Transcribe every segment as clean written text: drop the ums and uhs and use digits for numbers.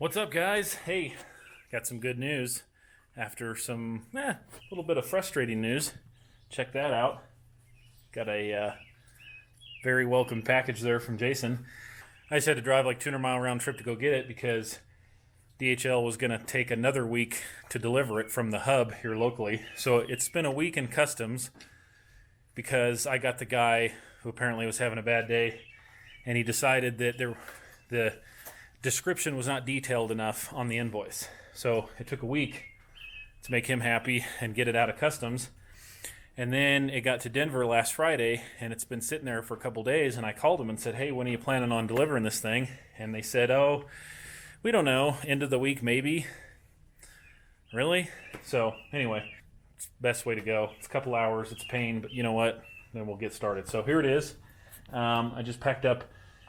What's up, guys? Hey, got some good news after some little bit of frustrating news. Check that out. Got a very welcome package there from Jason. I just had to drive like 200-mile round trip to go get it because DHL was going to take another week to deliver it from the hub here locally. So it's been a week in customs because I got the guy who apparently was having a bad day, and he decided that the description was not detailed enough on the invoice. So it took a week to make him happy and get it out of customs. And then it got to Denver last Friday, and it's been sitting there for a couple days, and I called them and said, hey, when are you planning on delivering this thing? And they said, oh, we don't know, end of the week maybe. Really? So anyway, it's the best way to go. It's a couple hours, it's a pain, but you know what? Then we'll get started. So here it is. I just packed up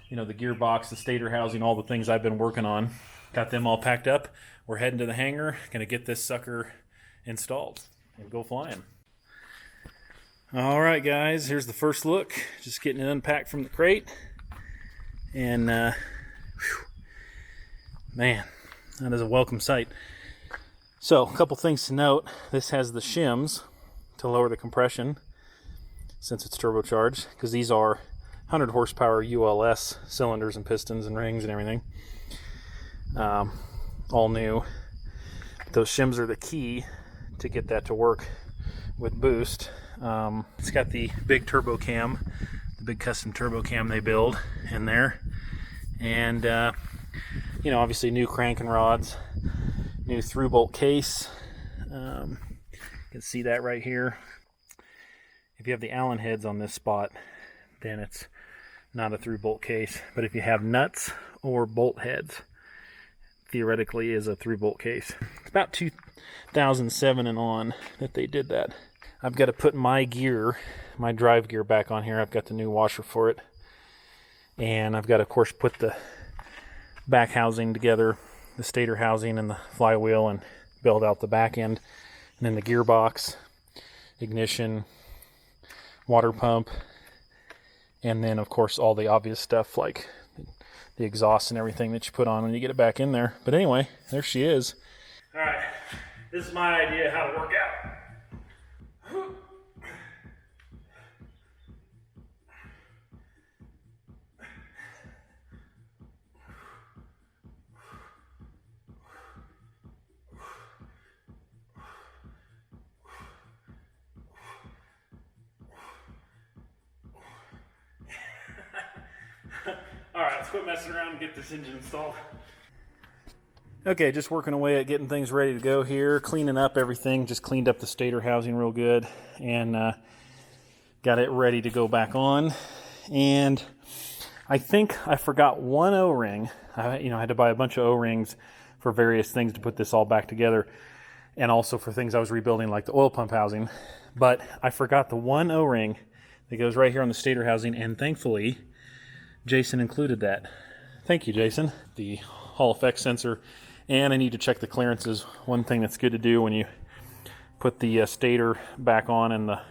the gearbox, the stator housing, all the things I've been working on. Got them all packed up. We're heading to the hangar, gonna get this sucker installed and go flying. All right, guys, here's the first look. Just getting it unpacked from the crate. And, man, that is a welcome sight. So, a couple things to note. This has the shims to lower the compression since it's turbocharged, because these are 100 horsepower ULS cylinders and pistons and rings and everything. All new. Those shims are the key to get that to work with boost. It's got the big turbo cam, the big custom turbo cam they build in there. And, obviously new cranking rods, new through bolt case. You can see that right here. If you have the Allen heads on this spot, then it's not a through bolt case. But if you have nuts or bolt heads, theoretically is a through bolt case. It's about 2007 and on that they did that. I've got to put my gear, my drive gear back on here. I've got the new washer for it. And I've got to, of course, put the back housing together, the stator housing and the flywheel, and build out the back end. And then the gearbox, ignition, water pump, and then, of course, all the obvious stuff like the exhaust and everything that you put on when you get it back in there. But anyway, there she is. All right, this is my idea how to work out. Alright, let's quit messing around and get this engine installed. Okay, just working away at getting things ready to go here, cleaning up everything, just cleaned up the stator housing real good, and got it ready to go back on. And I think I forgot one O-ring. I had to buy a bunch of O-rings for various things to put this all back together, and also for things I was rebuilding like the oil pump housing. But I forgot the one O-ring that goes right here on the stator housing, and thankfully Jason included that. Thank you, Jason. The Hall effect sensor, and I need to check the clearances. One thing that's good to do when you put the stator back on and the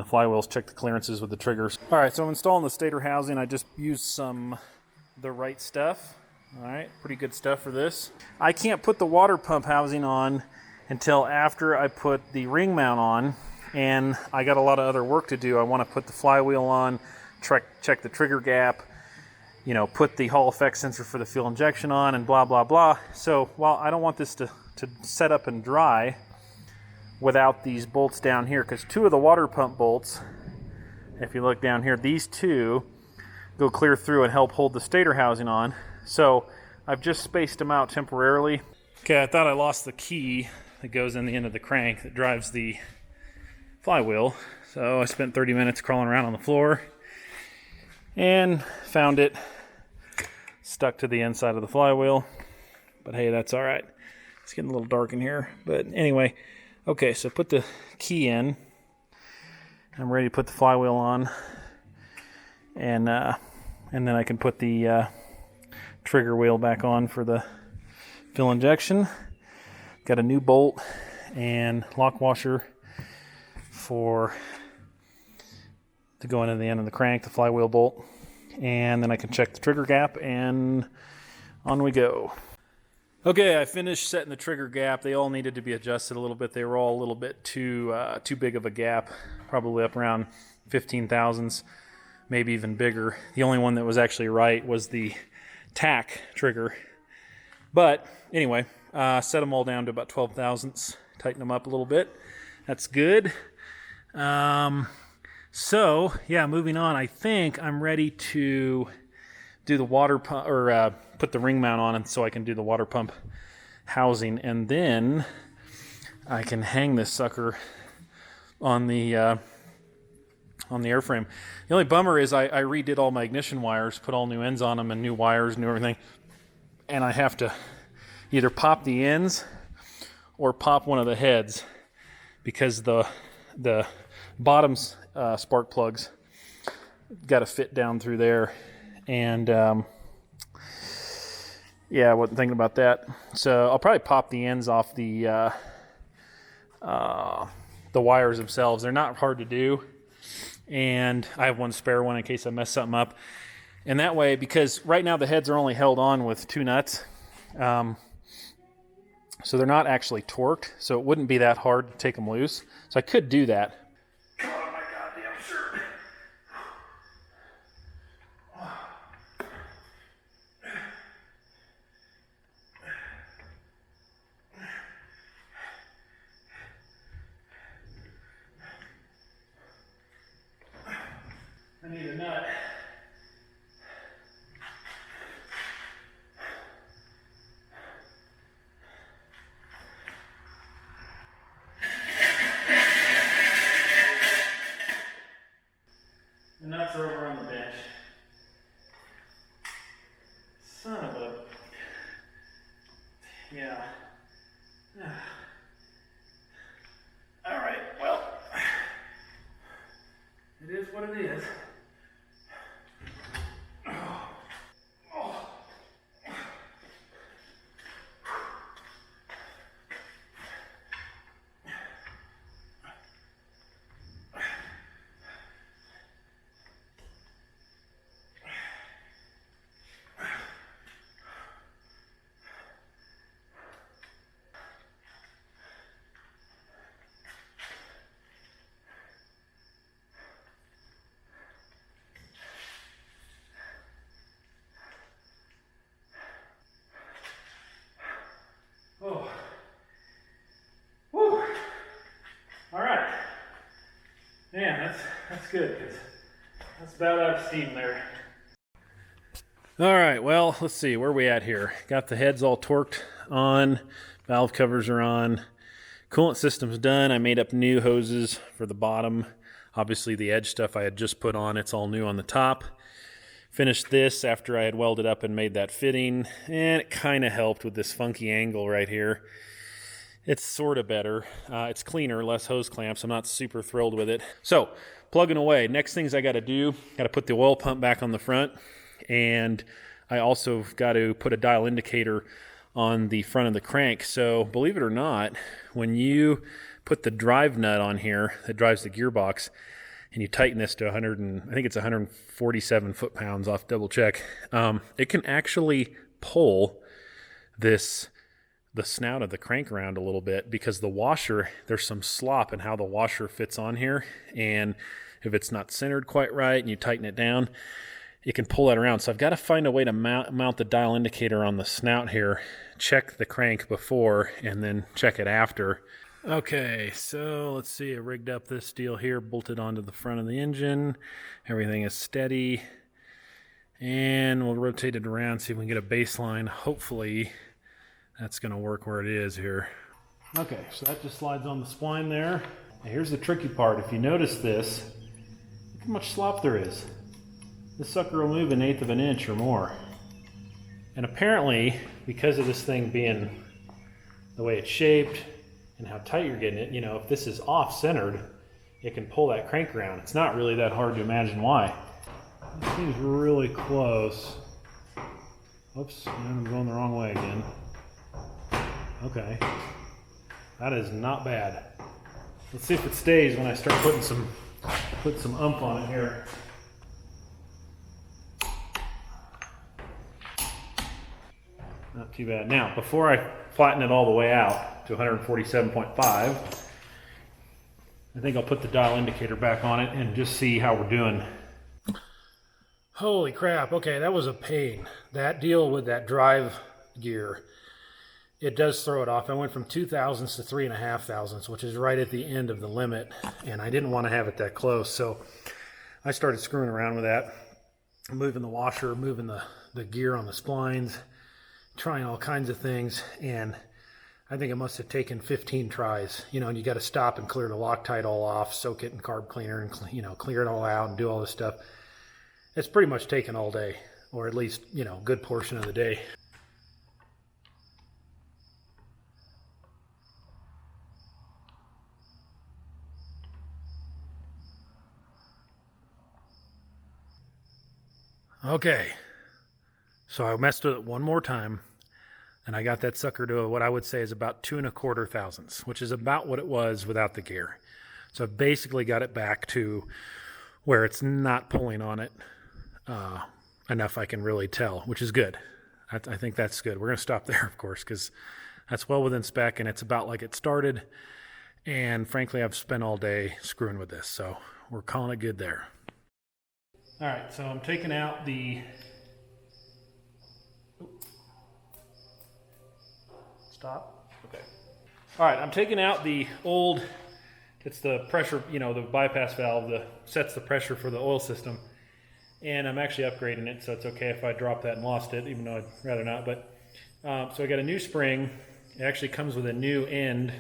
flywheels, check the clearances with the triggers. All right, so I'm installing the stator housing. I just used the right stuff. All right, pretty good stuff for this. I can't put the water pump housing on until after I put the ring mount on, and I got a lot of other work to do. I want to put the flywheel on, check the trigger gap, put the Hall effect sensor for the fuel injection on, and blah, blah, blah. So while I don't want this to set up and dry without these bolts down here, because two of the water pump bolts, if you look down here, these two go clear through and help hold the stator housing on. So I've just spaced them out temporarily. Okay, I thought I lost the key that goes in the end of the crank that drives the flywheel. So I spent 30 minutes crawling around on the floor and found it stuck to the inside of the flywheel. But hey, that's all right. It's getting a little dark in here. But anyway, okay, so put the key in. I'm ready to put the flywheel on. And then I can put the trigger wheel back on for the fuel injection. Got a new bolt and lock washer to go into the end of the crank, the flywheel bolt, and then I can check the trigger gap, and on we go. Okay, I finished setting the trigger gap. They all needed to be adjusted a little bit. They were all a little bit too big of a gap, probably up around 15 thousandths, maybe even bigger. The only one that was actually right was the tack trigger. But anyway, set them all down to about 12 thousandths, tighten them up a little bit. That's good. So yeah, moving on. I think I'm ready to do the water pump, or put the ring mount on, and so I can do the water pump housing, and then I can hang this sucker on the airframe. The only bummer is I redid all my ignition wires, put all new ends on them, and new wires, new everything, and I have to either pop the ends or pop one of the heads, because the bottom's spark plugs got to fit down through there. And yeah, I wasn't thinking about that. So I'll probably pop the ends off the wires themselves. They're not hard to do, and I have one spare one in case I mess something up. And that way, because right now the heads are only held on with 2 nuts, so they're not actually torqued. So it wouldn't be that hard to take them loose. So I could do that. I need a nut. The nuts are over on the bench. Son of a... Yeah. All right, well, it is what it is. Oh. Woo. All right. Man, that's good, 'cause that's about out of steam there. All right, well, let's see, where are we at here? Got the heads all torqued on, valve covers are on, coolant system's done. I made up new hoses for the bottom. Obviously the EDGE stuff I had just put on, it's all new on the top. Finished this after I had welded up and made that fitting, and it kind of helped with this funky angle right here. It's sort of better. It's cleaner, less hose clamps. I'm not super thrilled with it. So, plugging away. Next things I got to do, got to put the oil pump back on the front, and I also got to put a dial indicator on the front of the crank. So, believe it or not, when you put the drive nut on here that drives the gearbox, and you tighten this to 100 and I think it's 147 foot-pounds, off double check, it can actually pull the snout of the crank around a little bit, because the washer, there's some slop in how the washer fits on here, and if it's not centered quite right and you tighten it down, it can pull that around. So I've got to find a way to mount the dial indicator on the snout here, check the crank before, and then check it after. Okay, so let's see, I rigged up this deal here, bolted onto the front of the engine. Everything is steady. And we'll rotate it around, see if we can get a baseline. Hopefully that's going to work where it is here. Okay, so that just slides on the spline there. Now here's the tricky part. If you notice this, look how much slop there is. This sucker will move 1/8 of an inch or more. And apparently, because of this thing being the way it's shaped, and how tight you're getting it, you know, if this is off-centered, it can pull that crank around. It's not really that hard to imagine why. This seems really close. Oops, I'm going the wrong way again. Okay, that is not bad. Let's see if it stays when I start putting some oomph on it here. Not too bad. Now, before I flatten it all the way out to 147.5, I think I'll put the dial indicator back on it and just see how we're doing. Holy crap, okay, that was a pain. That deal with that drive gear, it does throw it off. I went from 2,000s to 3,500s, which is right at the end of the limit, and I didn't want to have it that close, so I started screwing around with that, moving the washer, moving the gear on the splines, trying all kinds of things, and I think it must have taken 15 tries, you know, and you got to stop and clear the Loctite all off, soak it in carb cleaner, and, you know, clear it all out and do all this stuff. It's pretty much taken all day, or at least, you know, a good portion of the day. Okay, so I messed with it one more time, and I got that sucker to what I would say is about 2 1/4 thousandths, which is about what it was without the gear. So I've basically got it back to where it's not pulling on it enough I can really tell, which is good. I think that's good. We're going to stop there, of course, because that's well within spec, and it's about like it started. And frankly, I've spent all day screwing with this, so we're calling it good there. All right, so I'm taking out the stop. Okay. All right, I'm taking out the old. It's the pressure, you know, the bypass valve that sets the pressure for the oil system. And I'm actually upgrading it, so it's okay if I drop that and lost it, even though I'd rather not. But so I got a new spring. It actually comes with a new end,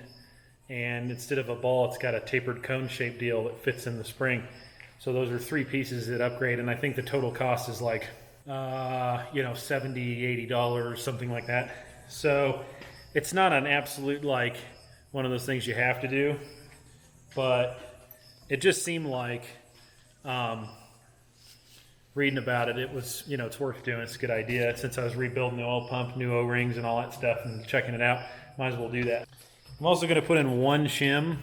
and instead of a ball, it's got a tapered cone-shaped deal that fits in the spring. So those are 3 pieces that upgrade, and I think the total cost is like, you know, $70, $80, something like that. So it's not an absolute, like, one of those things you have to do, but it just seemed like, reading about it, it was, you know, it's worth doing. It's a good idea. Since I was rebuilding the oil pump, new O-rings and all that stuff, and checking it out, might as well do that. I'm also going to put in 1 shim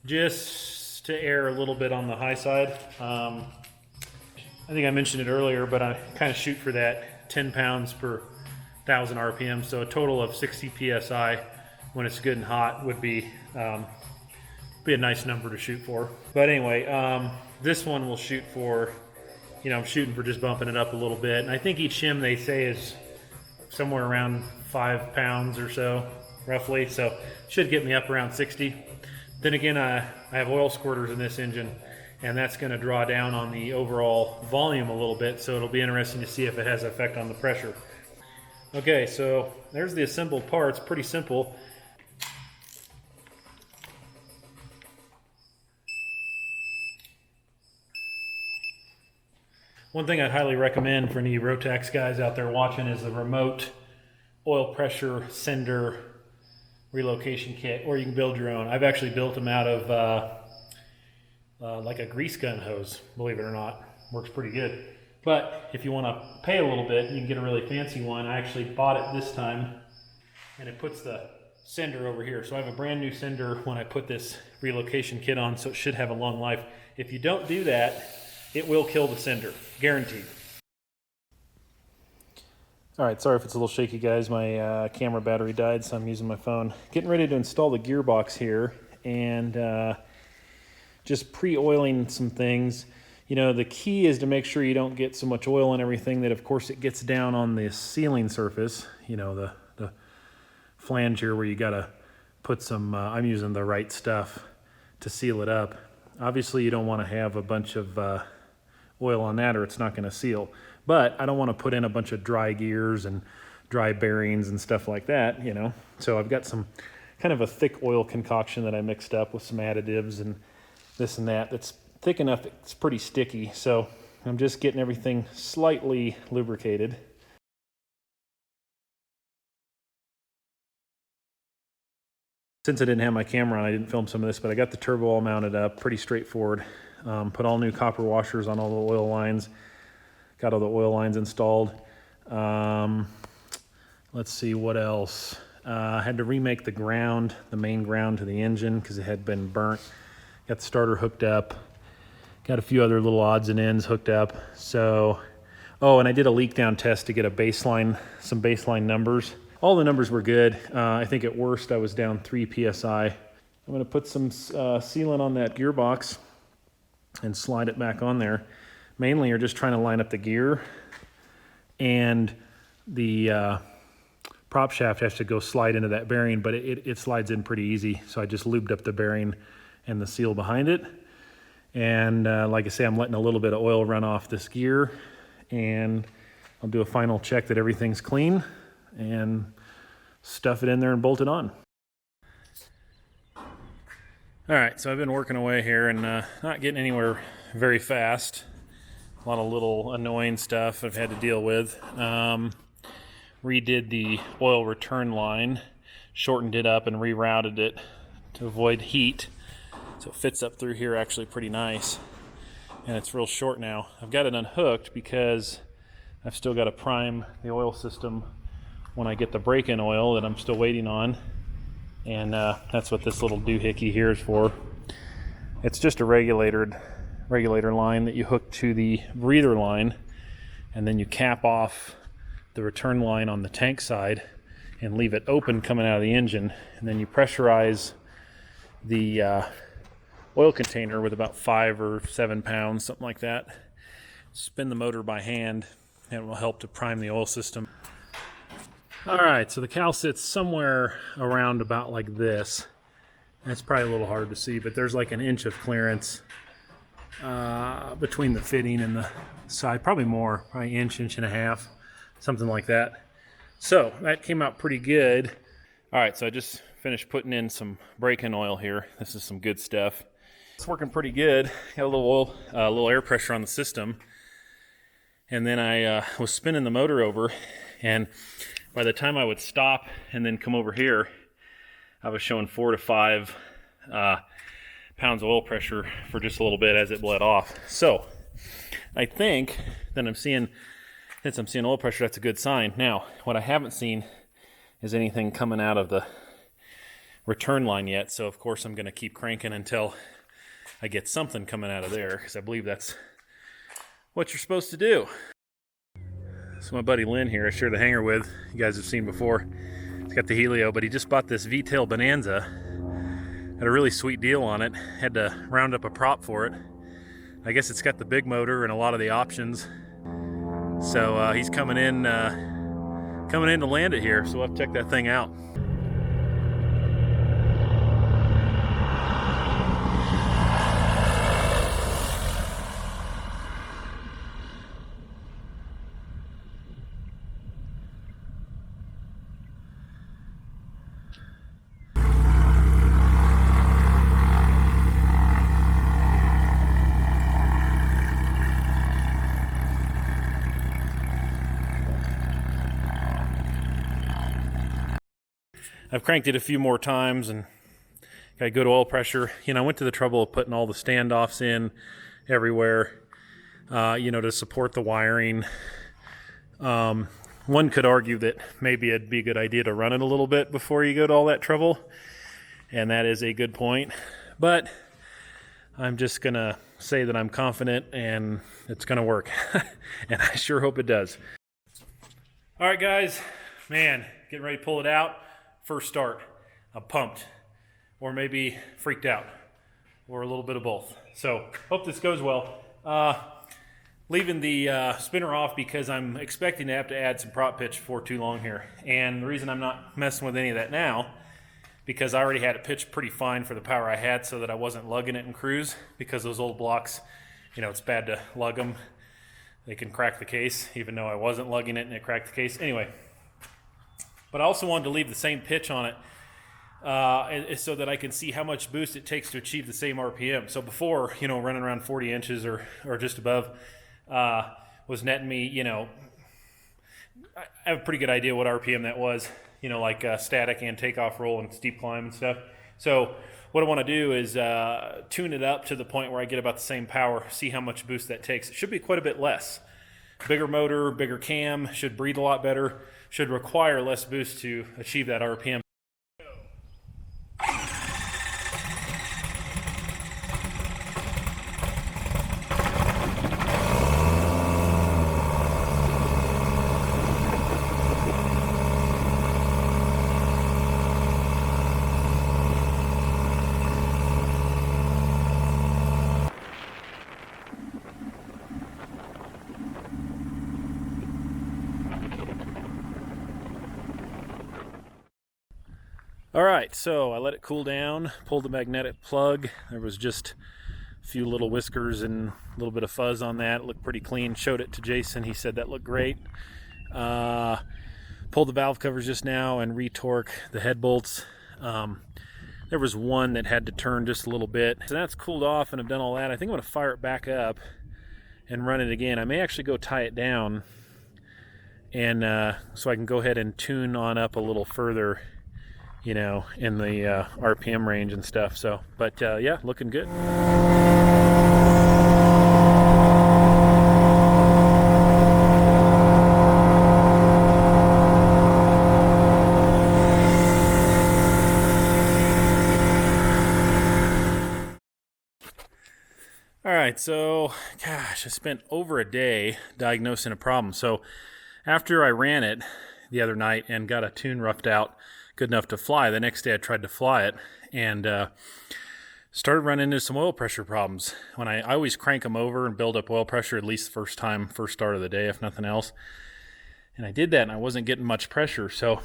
just to err a little bit on the high side. I think I mentioned it earlier, but I kind of shoot for that 10 pounds per 1,000 RPM, so a total of 60 PSI when it's good and hot would be a nice number to shoot for. But anyway, this one will shoot for, you know, I'm shooting for just bumping it up a little bit. And I think each shim, they say, is somewhere around 5 pounds or so, roughly. So should get me up around 60. Then again, I have oil squirters in this engine, and that's going to draw down on the overall volume a little bit. So it'll be interesting to see if it has an effect on the pressure. Okay, so there's the assembled parts. Pretty simple. One thing I'd highly recommend for any Rotax guys out there watching is the remote oil pressure sender relocation kit, or you can build your own. I've actually built them out of like a grease gun hose, believe it or not. Works pretty good. But if you want to pay a little bit, you can get a really fancy one. I actually bought it this time, and it puts the sender over here. So I have a brand new sender when I put this relocation kit on, so it should have a long life. If you don't do that, it will kill the sender, guaranteed. All right, sorry if it's a little shaky, guys. My camera battery died, so I'm using my phone. Getting ready to install the gearbox here, and just pre-oiling some things. You know, the key is to make sure you don't get so much oil and everything that, of course, it gets down on the sealing surface. You know, the flange here where you got to put some, I'm using the right stuff to seal it up. Obviously, you don't want to have a bunch of oil on that, or it's not going to seal. But I don't want to put in a bunch of dry gears and dry bearings and stuff like that, you know. So I've got some kind of a thick oil concoction that I mixed up with some additives and this and that. That's thick enough it's pretty sticky. So I'm just getting everything slightly lubricated. Since I didn't have my camera on, I didn't film some of this, but I got the turbo all mounted up, pretty straightforward. Put all new copper washers on all the oil lines. Got all the oil lines installed. Let's see what else. I had to remake the ground, the main ground to the engine because it had been burnt. Got the starter hooked up. Got a few other little odds and ends hooked up. So Oh, and I did a leak down test to get a baseline, some baseline numbers. All the numbers were good. I think at worst I was down 3 PSI. I'm going to put some sealant on that gearbox and slide it back on there. Mainly you're just trying to line up the gear, and the prop shaft has to go slide into that bearing, but it slides in pretty easy. So I just lubed up the bearing and the seal behind it. And like I say, I'm letting a little bit of oil run off this gear, and I'll do a final check that everything's clean and stuff it in there and bolt it on. All right, so I've been working away here and not getting anywhere very fast. A lot of little annoying stuff I've had to deal with. Redid the oil return line, shortened it up and rerouted it to avoid heat. So it fits up through here actually pretty nice. And it's real short now. I've got it unhooked because I've still got to prime the oil system when I get the break-in oil that I'm still waiting on. And that's what this little doohickey here is for. It's just a regulator line that you hook to the breather line, and then you cap off the return line on the tank side and leave it open coming out of the engine. And then you pressurize the oil container with about 5 or 7 pounds, something like that. Spin the motor by hand, and it will help to prime the oil system. All right, so the cowl sits somewhere around about like this. That's probably a little hard to see, but there's like an inch of clearance between the fitting and the side, probably more, probably inch and a half, something like that. So that came out pretty good. All right, so I just finished putting in some break-in oil here. This is some good stuff. It's working pretty good. Got a little oil, a little air pressure on the system. And then I was spinning the motor over, and by the time I would stop and then come over here, I was showing 4 to 5 pounds of oil pressure for just a little bit as it bled off. So I think that since I'm seeing oil pressure, that's a good sign. Now, what I haven't seen is anything coming out of the return line yet. So of course I'm going to keep cranking until I get something coming out of there, because I believe that's what you're supposed to do. So my buddy Lynn here, I share the hangar with, you guys have seen before. He's got the Helio, but he just bought this V-tail Bonanza. Had a really sweet deal on it. Had to round up a prop for it. I guess it's got the big motor and a lot of the options. So he's coming in to land it here. So we'll have to check that thing out. I've cranked it a few more times and got good oil pressure. You know, I went to the trouble of putting all the standoffs in everywhere, you know, to support the wiring. One could argue that maybe it'd be a good idea to run it a little bit before you go to all that trouble, and that is a good point. But I'm just going to say that I'm confident and it's going to work, and I sure hope it does. All right, guys, man, getting ready to pull it out. First start, I'm pumped, or maybe freaked out, or a little bit of both. So hope this goes well. Leaving the spinner off because I'm expecting to have to add some prop pitch before too long here. And the reason I'm not messing with any of that now, because I already had it pitched pretty fine for the power I had, so that I wasn't lugging it in cruise, because those old blocks, you know, it's bad to lug them. They can crack the case, even though I wasn't lugging it and it cracked the case. Anyway. But I also wanted to leave the same pitch on it so that I can see how much boost it takes to achieve the same RPM. So before, you know, running around 40 inches or just above was netting me, you know, I have a pretty good idea what RPM that was, you know, like static and takeoff roll and steep climb and stuff. So what I want to do is tune it up to the point where I get about the same power, see how much boost that takes. It should be quite a bit less. Bigger motor, bigger cam, should breathe a lot better, should require less boost to achieve that RPM. All right, so I let it cool down, pulled the magnetic plug. There was just a few little whiskers and a little bit of fuzz on that. It looked pretty clean. Showed it to Jason. He said that looked great. Pulled the valve covers just now and retorque the head bolts. There was one that had to turn just a little bit. So that's cooled off and I've done all that. I think I'm going to fire it back up and run it again. I may actually go tie it down and so I can go ahead and tune on up a little further, you know, in the RPM range and stuff. So, but yeah, looking good. All right, so gosh, I spent over a day diagnosing a problem. So after I ran it the other night and got a tune roughed out good enough to fly, the next day I tried to fly it and started running into some oil pressure problems. When I always crank them over and build up oil pressure at least the first start of the day, if nothing else. And I did that and I wasn't getting much pressure. So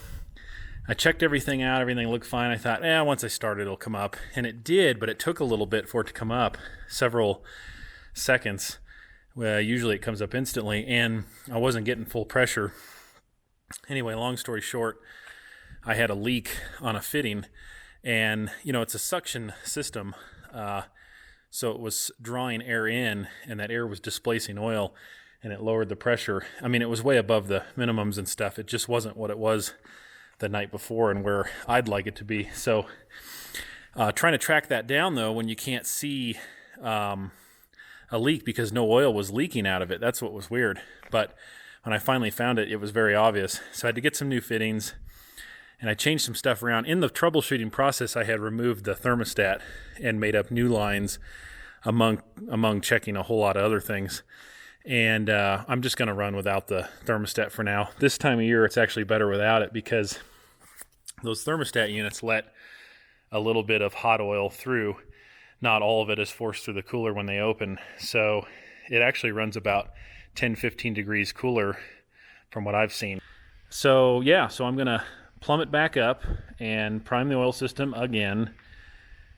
I checked everything out, everything looked fine. I thought, once I start it, it'll come up. And it did, but it took a little bit for it to come up, several seconds. Usually it comes up instantly, and I wasn't getting full pressure. Anyway, long story short, I had a leak on a fitting, and you know, it's a suction system, so it was drawing air in, and that air was displacing oil, and it lowered the pressure. I mean, it was way above the minimums and stuff. It just wasn't what it was the night before and where I'd like it to be. So trying to track that down though, when you can't see a leak because no oil was leaking out of it, that's what was weird. But when I finally found it, it was very obvious. So I had to get some new fittings and I changed some stuff around. In the troubleshooting process, I had removed the thermostat and made up new lines among checking a whole lot of other things. And I'm just going to run without the thermostat for now. This time of year, it's actually better without it because those thermostat units let a little bit of hot oil through. Not all of it is forced through the cooler when they open. So it actually runs about 10-15 degrees cooler from what I've seen. So yeah, so I'm going to plumb it back up and prime the oil system again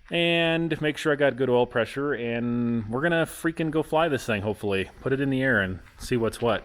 and make sure I got good oil pressure, and we're going to freaking go fly this thing, hopefully. Put it in the air and see what's what.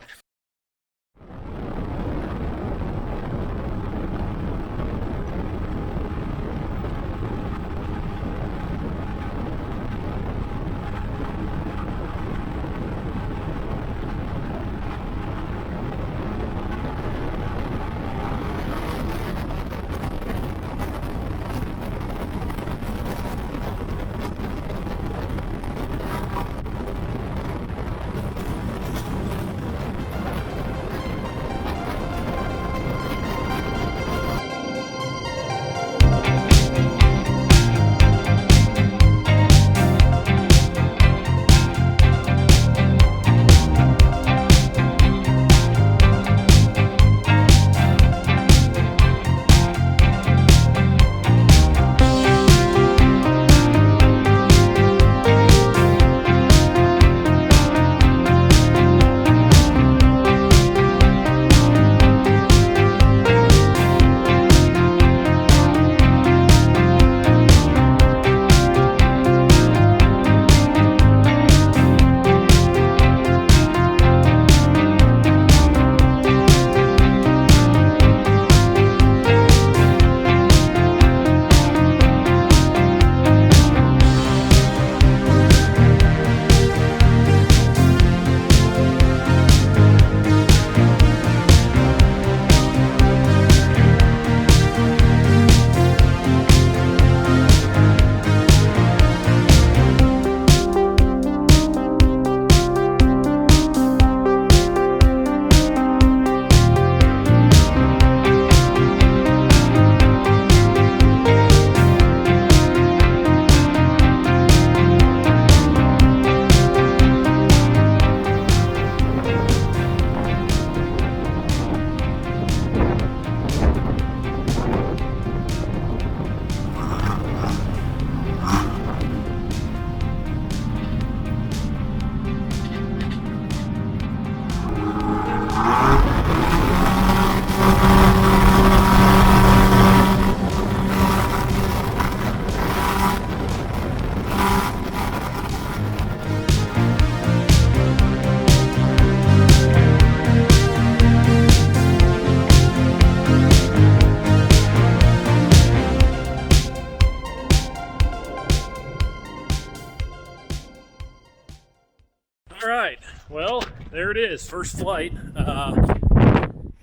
All right, well, there it is, first flight.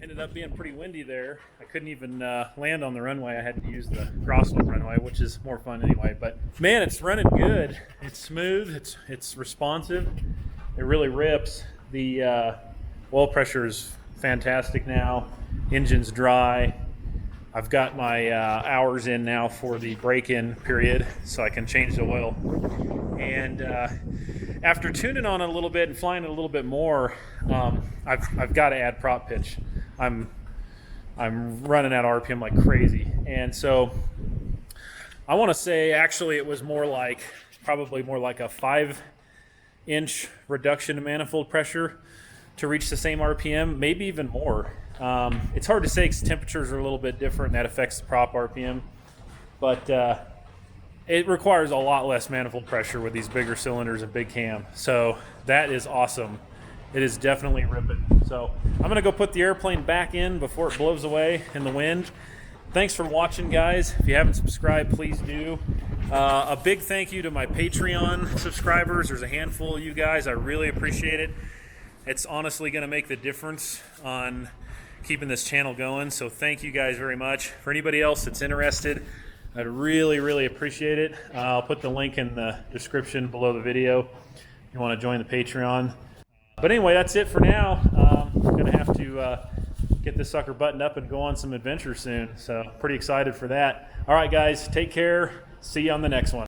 Ended up being pretty windy there. I couldn't even land on the runway. I had to use the crosswind runway, which is more fun anyway. But man, it's running good. It's smooth. It's responsive. It really rips. The oil pressure is fantastic now. Engine's dry. I've got my hours in now for the break-in period, so I can change the oil. And after tuning on it a little bit and flying it a little bit more, I've got to add prop pitch. I'm running at RPM like crazy, and so I want to say actually it was probably more like a 5-inch reduction in manifold pressure to reach the same RPM, maybe even more. It's hard to say because temperatures are a little bit different, and that affects the prop RPM, but it requires a lot less manifold pressure with these bigger cylinders and big cam, so that is awesome. It is definitely ripping. So I'm going to go put the airplane back in before it blows away in the wind. Thanks for watching, guys. If you haven't subscribed, please do. A big thank you to my Patreon subscribers. There's a handful of you guys. I really appreciate it. It's honestly going to make the difference on keeping this channel going. So thank you guys very much. For anybody else that's interested, I'd really, really appreciate it. I'll put the link in the description below the video if you want to join the Patreon. But anyway, that's it for now. I'm going to have to get this sucker buttoned up and go on some adventure soon. So pretty excited for that. All right, guys, take care. See you on the next one.